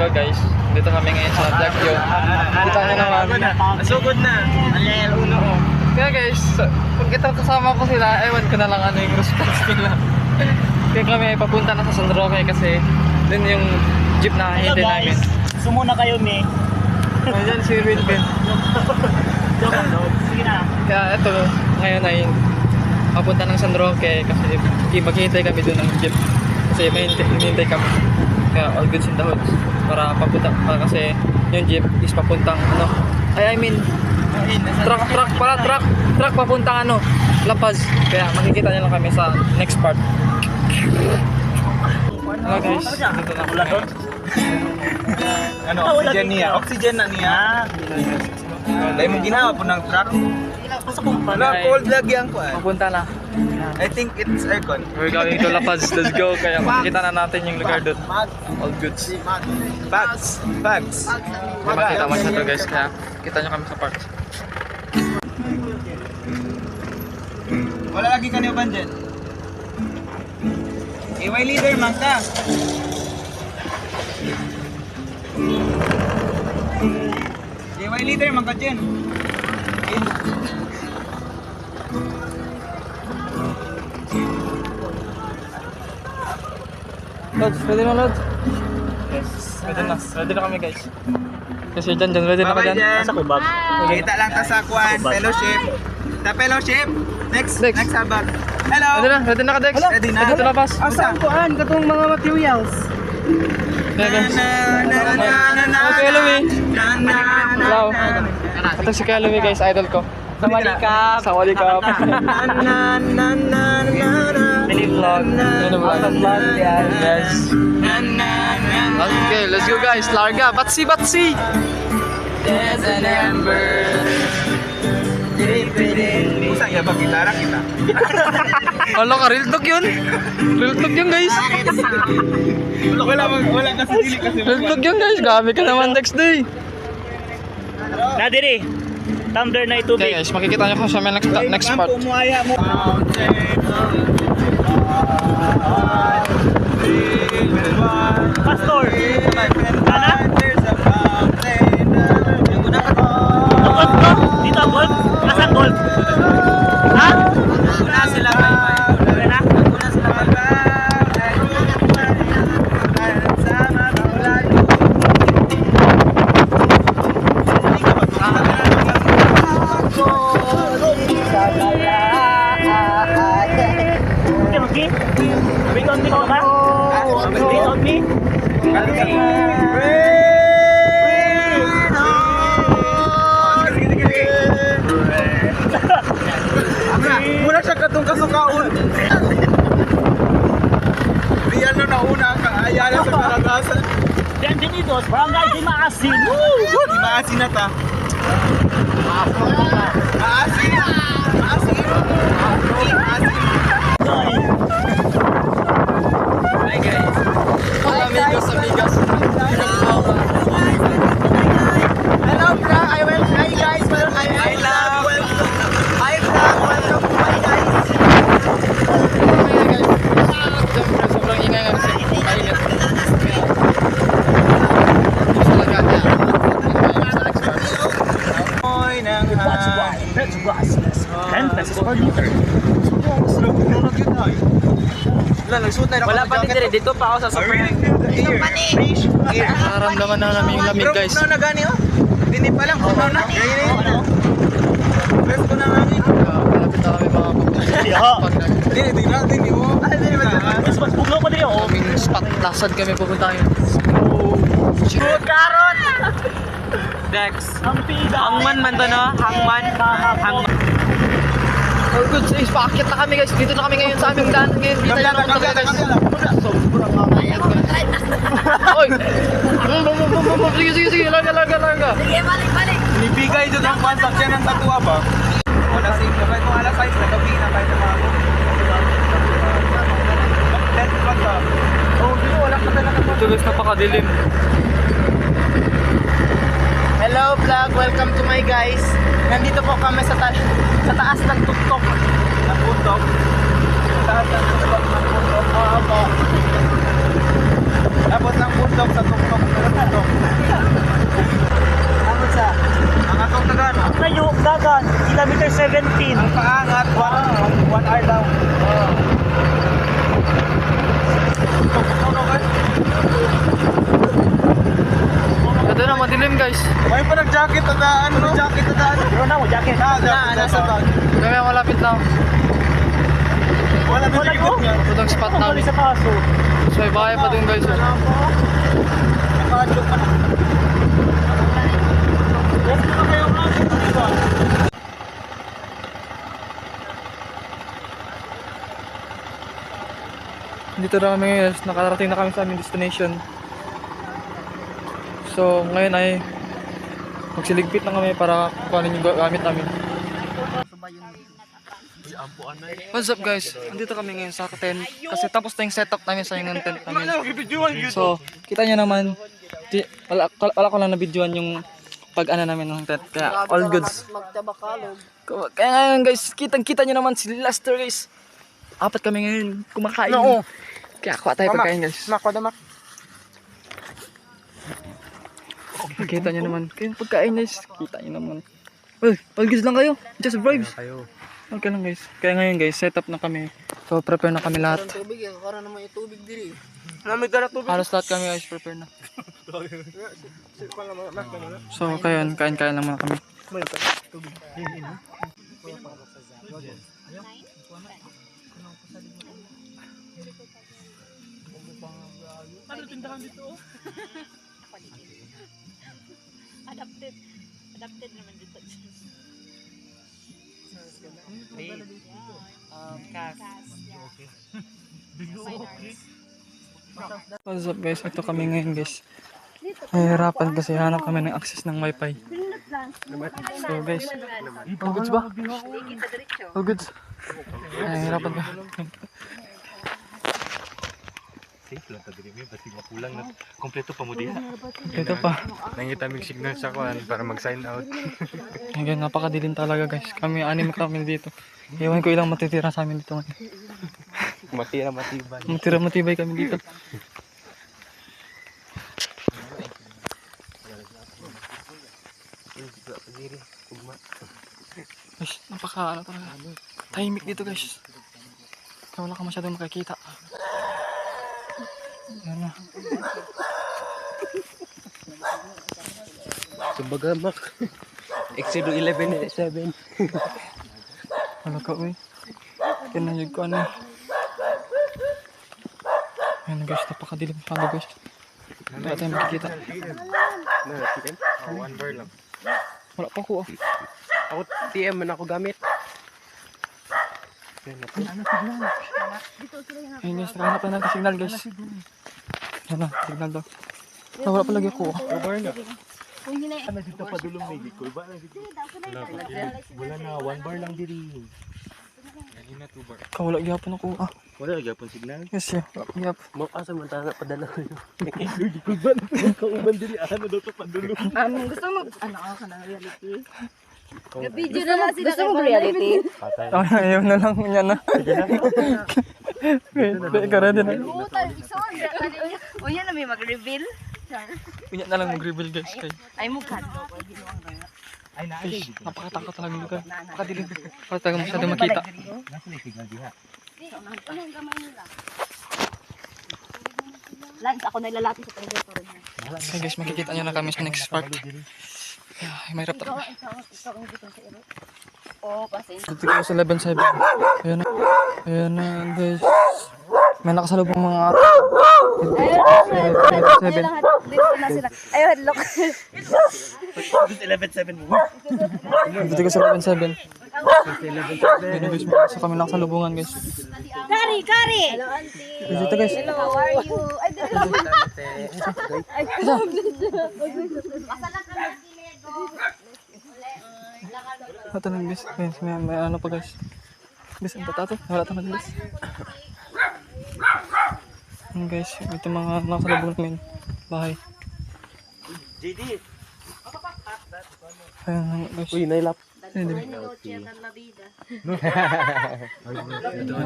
Hello guys, dito kami ngayon sa Black Joe. Kita nyo naman. Nasugod na. Alel, uno. Kaya guys, kung kita kasama ko sila, ewan ko na lang ano yung response nila. Kaya kami ay papunta na sa San Roque kasi dun yung jeep na hintay namin. Sumuna kayo, me. Ayan si Wilben. Sige na. Kaya ito, ngayon ay papunta ng San Roque kasi maghihintay kami dun ng jeep. Kasi may hinihintay kami. Kaya all goods in the hoods. Para papunta, kasi yung jeep is papuntang ano. I mean, truck papuntang ano, La Paz. Kaya makikita niyo lang kami sa next part. Hello guys, dito na kami. Ano, oxygen niya? Oxygen na niya. Dahil mong ginawa po ng truck. Wala, cold lagi ang kuwan. Papunta na. I think it's aircon. We're going to La Paz. Let's go. Kaya makikita na natin yung lugar doon. All goods. Bags. Makikita mo siya to guys. Kaya kita nyo kami sa park. Wala lagi kanyo ba dyan? Iway leader, man ka. Iway leader, man ka dyan. Lods, ready na Lods? Yes, ready na kami guys. Kasi dyan, ready na ka dyan. Asa ko bag? Kita lang ta sa kuwan, fellowship. Sa fellowship, next habag. Hello! Ready na ka Dex? Ready na? Ready na Pas? Asa kuwan, katong mga materials. Kaya guys. Okay, Louie. Hello. Ito si Kaya Louie guys, idol ko. Sa Walikap. Sa Walikap. Mini vlog. Yes. Okay, let's go guys. Larga. Batsi. There's an ember. Usang ya ba gitara kita? Hala ka, real talk yun. Real talk yun guys. Wala kasi dili kasi. Real talk yun guys. Gabi ka naman next day. Nadiri, tumbler na ito. Okay guys, makikita nyo kung sa next part. Pastor, ana? Ang golf ko? Dito ang golf? Nasaan golf? Ha? Una sila may Na? una sila Okay, Maki? Wait on me ko ba? Wait on me? Muna siya katong kasukaon. Riyan na una ang ayala sa Karagasan. Bienvenidos, Barangay Di Maasin. Di maasin na ta. Maasin. Hi guys. Hola amigos. Hello, vlog. Hi guys. Welcome to my guys. Siyempre, sobrang ingay nga kasi mainit. Gusto lang kanya. Oy nang Let's watch this. 10 pesos per liter. Wala pa din dito pa ako sa super. Dito pa ni. Nararamdaman na namin yung lamig guys. Puno na gani oh. Dini pa lang puno na. Best ko na namin. Malapit na kami mga Dini mo. Mas bugnaw pa din ako. kaming spot. Lasad kami pupunta ngayon. Shoot karot. Dex. Ang pida. Hangman man to no? Hangman. Oh good, so paakyat na kami guys. Dito na kami ngayon sa aming daan. Ngayon dito na napunta kami guys. Oy! Sige, larga. Ibigay dito ang transaction ng tatua ba? Wala safe na kahit kung alas 6 na gabi na kahit mga dead pa ka. Oh, di wala ka talaga. Ito guys, napakadilim. Hello vlog, welcome to my guys. Nandito po kami sa taas ng tuktok. Ng bundok. Sa taas ng tuktok ng bundok. Oo po. Tapos ng bundok sa tuktok ng bundok. ano, jacket na daan. Meron na mo, jacket. Nasa bag. Kami ang malapit lang. Wala ba yung niya? Ito ang spot namin. Sa kaso. So may bahay pa dun guys. Nakadlok pa na. Huwag na kayo natin. Dito na kami ngayon, nakarating na kami sa aming destination. So ngayon ay magsiligpit na kami para kuhanin yung gamit namin. What's up guys? Andito kami ngayon sa tent kasi tapos na yung setup namin sa yung tent namin. So kita nyo naman, wala ko lang na-videoan yung pag-ana namin ng tent. Kaya all goods. Kaya ngayon guys, kitang-kita nyo naman si Lester guys. Apat kami ngayon kumakain. Kaya kuha tayo pagkain guys. Kita nyo naman. Kaya pagkain guys. Kita nyo naman. Well, pag-goods lang kayo. Just vibes. Okay lang guys. Kaya ngayon guys, setup na kami. So prepare na kami lahat. Halos lahat kami guys, prepare na. So kayan, kain-kain lang muna kami. Adapted naman dito. What's up guys? Ito kami ngayon guys. Nahihirapan kasi hanap kami ng access ng wifi. So guys, all goods ba? All goods? Nahihirapan ka. Safe lang ta diri mi basi makulang na kompleto pa mo diha. Ito pa. Nangita mig signal sa kuan para mag-sign out. Ngayon, napakadilim talaga guys. Kami, anim kami dito. Ewan ko ilang matitira sa amin dito ngayon. Matira matibay. Matibay kami dito. Guys, ano talaga. Tahimik dito guys. Kaya wala ka masyadong makikita. Yan na. Subagamak. Excedo 11:7. Wala ka uy. Kinayag ko ano. Ayan guys, napakadilim pa guys. Wala tayong makikita. One bar lang. Wala pa ko. Ako TM man ako gamit. Ayun guys, nakahanap na natin signal guys. Yan na, signal daw. Wala pa lagi ako. Bar na. Ano dito pa dulong may gikoy ba? Wala na one bar lang diri. Dali na 2 bar. Wala gyapon ako. Wala lagi apon signal. Yes, yeah. Wala gyapon. Mo asa man ta padala ko. Gikoy ba? Kauban diri ano daw to padulong. Gusto mo, ka na reality? Video na lang sila. Gusto mo reality? Patay. Ayaw na lang niya na. Ka ready na. O yan na may mag-reveal. Pinya na lang mag-reveal guys. Ay mukha. Fish, napakatakot talaga lugar. Napakadilim. Para tayo masyadong makita. Nasa may signal diha. Lance, ako naglalati sa television. Okay guys, makikita nyo na kami sa next part. Ay, mahirap talaga. Oo, pasensya. Dito ko sa 11.7. Ayan na. Ayan na guys. May nakasalubong mga 11.7. Dito na sila. Ayaw, headlock. 11:7 mo. Dito ko sa 11.7. Ayan guys, sa kami nakasalubungan guys. Kari! Hello, auntie. Dito guys. Hello, how are you? Ay, dito. Masalang ka ng Ito na guys. Ayan, may ano pa guys. Guys, ang tatato. Wala tayo guys. Ayan guys, ito mga nakasalubong namin. Bahay. JD. Ayan guys. Uy, nailap.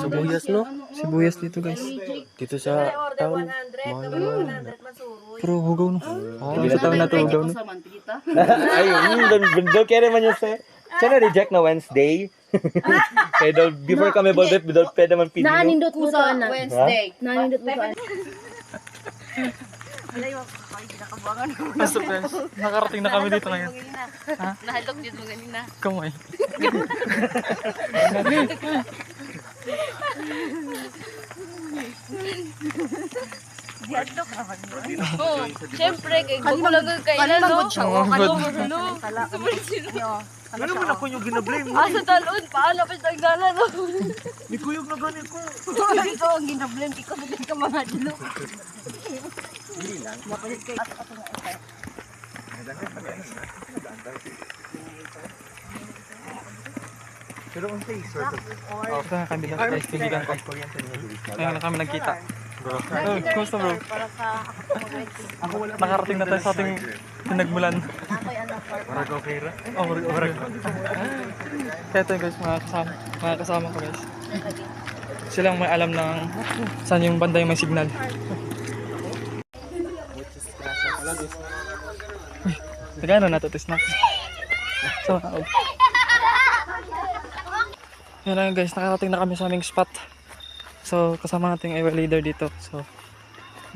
Sibuyas no? Sibuyas dito guys. Dito sa town. Puro hugaw no. Dito sa taon na to hugaw no. Ay, don't kaya naman yun sa... Sana reject na Wednesday. Kaya daw, before kami bolbet, pwede man pili. Naanindot mo sa Wednesday. Naanindot mo sa Alay mo, ay kinakabuangan mo. Basta guys, nakarating na kami dito ngayon. Ha? Nahalok dito mo ganina. Kamay. Diadlok naman mo. Oo, syempre, kay gugulang kailan, no? Oo, Ano good. mo, ano? Ano naman ako yung ginablame mo? Asa talon, paano pa sa gala, no? Ni kuyog na ganit ko. Ikaw ang ginablame, ikaw na din ka mga dilo. Hindi lang. Napalit kay ato nga ito. Pero ang face, sort of. Ito na kami lang guys, kaibigan ko. Ngayon na kami nagkita. Oh, kumusta bro? Para sa ako po Nakarating na tayo sa ating pinagmulan. ako'y anak ko. Marag okay ra? Oh, marag. Kaya ito guys, mga kasama ko guys. Silang may alam ng saan yung banda yung may signal. Uy, nagano na to, test na. So, yun lang guys, nakarating na kami sa aming spot. So, kasama natin yung leader dito. So,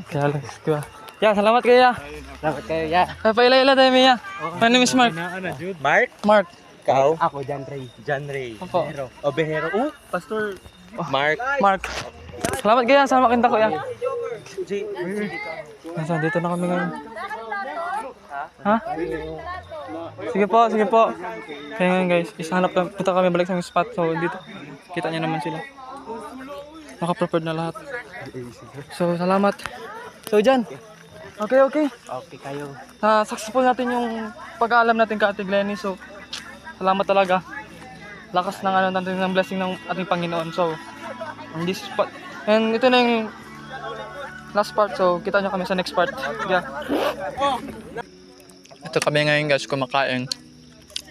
kaya lang, diba? Ya, salamat kayo ya. Salamat kayo, ya. Paila-ila tayo, Mia. My name is Mark. Mark? Mark. Ikaw? Ako, John Ray. John Ray. Opo. Obehero. Pastor. Mark. Mark. Salamat kayo, sama kinta ko ya. Nasaan, dito na kami ngayon. Ha? Sige po, sige po. Kaya ngayon guys, isahanap kami, punta kami balik sa aming spot. So, dito, kita niyo naman sila. Naka-prepared na lahat. So, salamat. So, dyan. Okay. Okay kayo. Successful natin yung pag-aalam natin ka Ate Glenny. So, salamat talaga. Lakas ng ano natin ng blessing ng ating Panginoon. So, on this part. And ito na yung last part. So, kita nyo kami sa next part. Yeah. Ito kami ngayon guys, kumakain.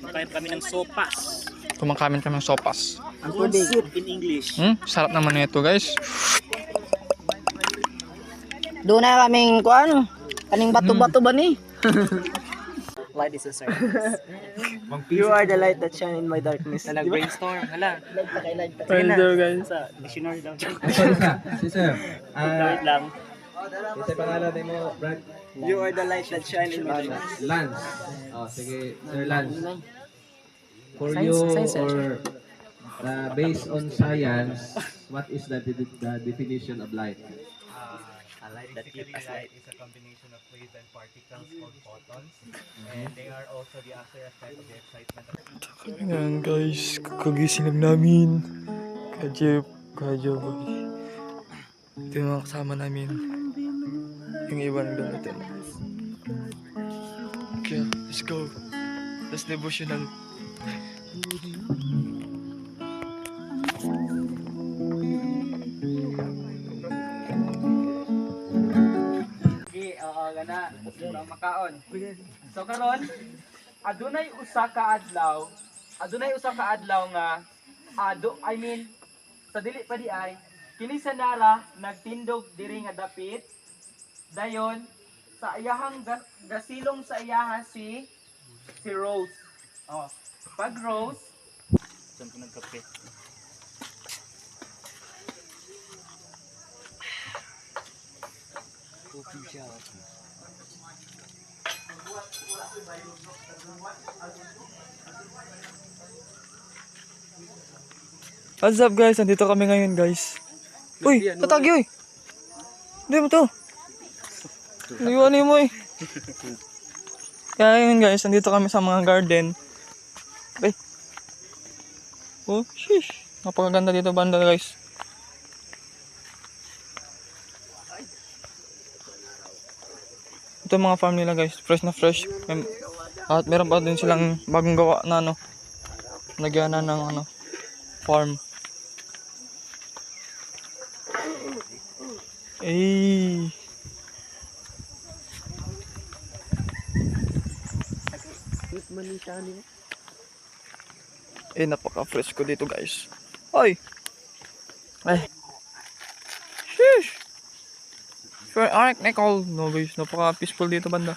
Kumakain kami ng sopas. Kumakain kami ng sopas. Ang soup in English. Sarap naman nito guys. Doon na kaming kuan. Kaning bato-bato ba ni? Light is a service. You are the light that shine in my darkness. Na nag-brainstorm. Hala. Well, there guys. Sa dictionary lang. Si Sir. Wait lang. Ito pangalan mo, Brad. You are the light that shine in my darkness. Lance. Oh, sige, Sir Lance. For you, or based on science, what is the definition of light? A light that gives us light. Is a combination of waves and particles called photons, and they are also the after effect of the excitement of Ayan guys, kakagising lang namin. Kajep. Ito yung mga kasama namin. Yung iba nagdalatin. Okay, let's go. Let's devotional. Okay, oo, gana. So, makaon. So, karon, adunay usa ka adlaw nga sa dili pa di ay kini sa Nara nagtindog diri nga dapit. Dayon sa iyahang gasilong sa iyaha si Rose. Oh, pag Rose, Saan ko nagkape? What's up guys? Nandito kami ngayon guys. Uy, tatagi uy. Hindi mo to. Iwan mo eh. Kaya ngayon guys, nandito kami sa mga garden. Ay. Oh, sheesh. Napakaganda dito banda guys. Ito mga farm nila guys, fresh na fresh. At meron pa din silang bagong gawa na ano. Nagyan na ng ano, farm. Eh. Napaka-fresh ko dito guys. Ay. Sheesh. Fair arc Nicole. No guys, napaka-peaceful dito banda.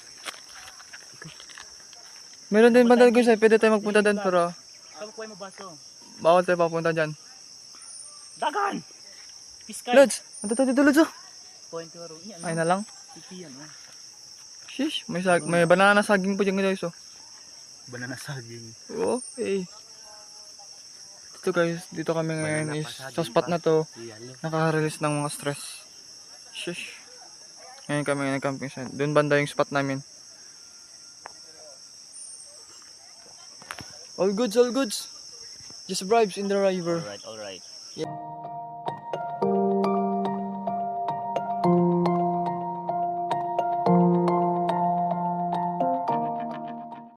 Meron din banda guys, pwede tayo magpunta doon pero Saan ko mo baso? bawal tayo papunta dyan. Dagan! Piskay! Lods! Ano tayo dito Lods oh? Point ko rin. Ay na lang. Titi yan oh. Shish, may banana saging po dyan guys, oh. Banana saging. Oo, eh. Dito guys, dito kami ngayon is sa spot na to, nakaka-release ng mga stress. Shish. Ngayon kami nag-camping sa doon banda yung spot namin. All goods, all goods. Just vibes in the river. Alright, alright. Yeah.